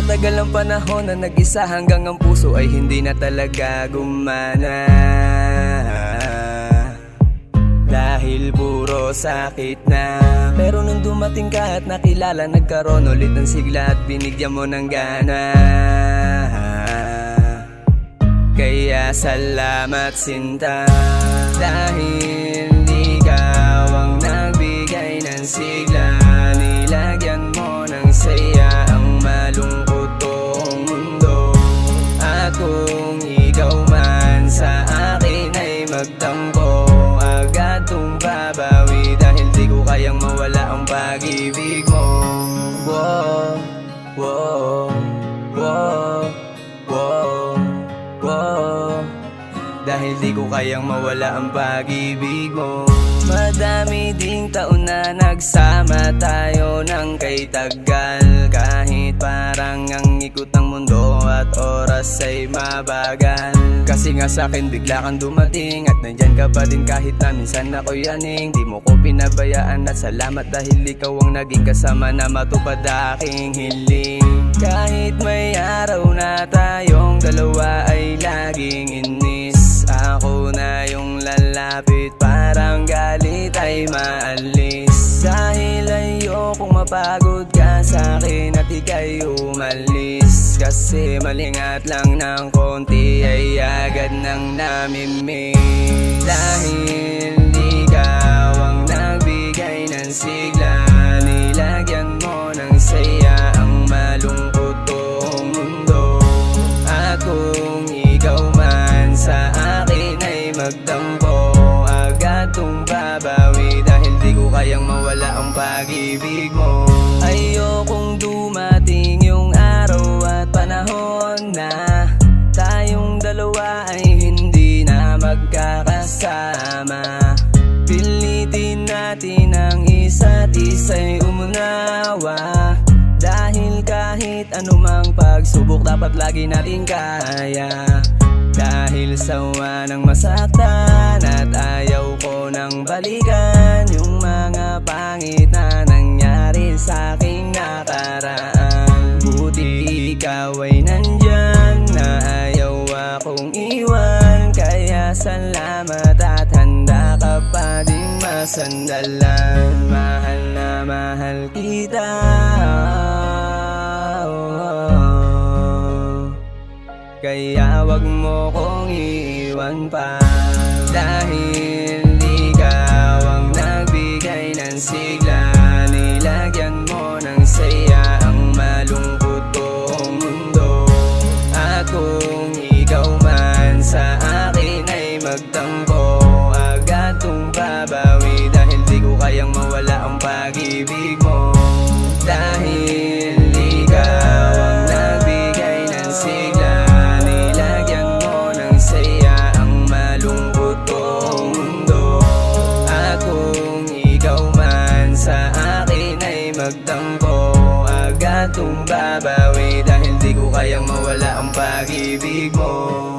Matagal ang panahon na nag-isa hanggang ang puso ay hindi na talaga gumana. Dahil puro sakit na. Pero nung dumating ka at nakilala, nagkaroon ulit ng sigla at binigyan mo ng gana. Kaya salamat sinta, dahil ikaw ang nagbigay ng sigla. Nilagyan mo ng saya ang malungkot kong mundo. At kung ikaw man sa akin ay magtampo, agad kong babawi dahil di ko kayang mawala ang pag-ibig mo. Wow, wow, wow, wow, wow. Dahil di ko kayang mawala ang pag-ibig mo. Madami ding taon na nagsama tayo ng kay tagal. Kahit parang ang ikot ng mundo at oras ay mabagal. Kasi nga sa'kin bigla kang dumating at nandyan ka pa din kahit na minsan ako'y aning. Di mo ko pinabayaan at salamat dahil ikaw ang naging kasama na matupad aking hiling. Kahit may araw na tayong dalawa ay laging inis. Ako na yung lalapit, parang galit ay maalis. Dahil ayokong mapagod ka sa'kin at ika'y umalis. Kasi malingat lang ng konti ay agad nang namimiss. Dahil ikaw ang nagbigay ng sigla. Nilagyan mo ng saya ang malungkot kong mundo. At kung ikaw man sa akin ay magtampo, agad kong babawi dahil di ko kayang mawala ang pag-ibig mo. Ayokong dumating yung araw at panahon na tayong dalawa ay hindi na magkakasama. Pilitin natin ang isa't isa'y umunawa. Dahil kahit anumang pagsubok dapat lagi natin kaya. Dahil sawa ng masaktan at ayaw ko nang balikan yung mga pangit na nangyari sa aking nakaraan. Buti ikaw ay nandyan na ayaw akong iwan. Kaya salamat at handa ka pa din masandalan. Mahal na mahal kita. Kaya wag mo kong iiwan pa. Dahil ikaw ang nagbigay ng sigla. Nilagyan mo ng saya ang malungkot kong mundo. At kung ikaw man sa akin ay magtampo, agad kong babawi dahil di ko kayang mawala ang pag-ibig mo. Dahil ikaw ang nagbigay ng sigla. Nilagyan mo ng saya ang malungkot kong mundo. At kung ikaw man sa akin ay magtampo, agad kong babawi dahil di ko kayang mawala ang pag-ibig mo.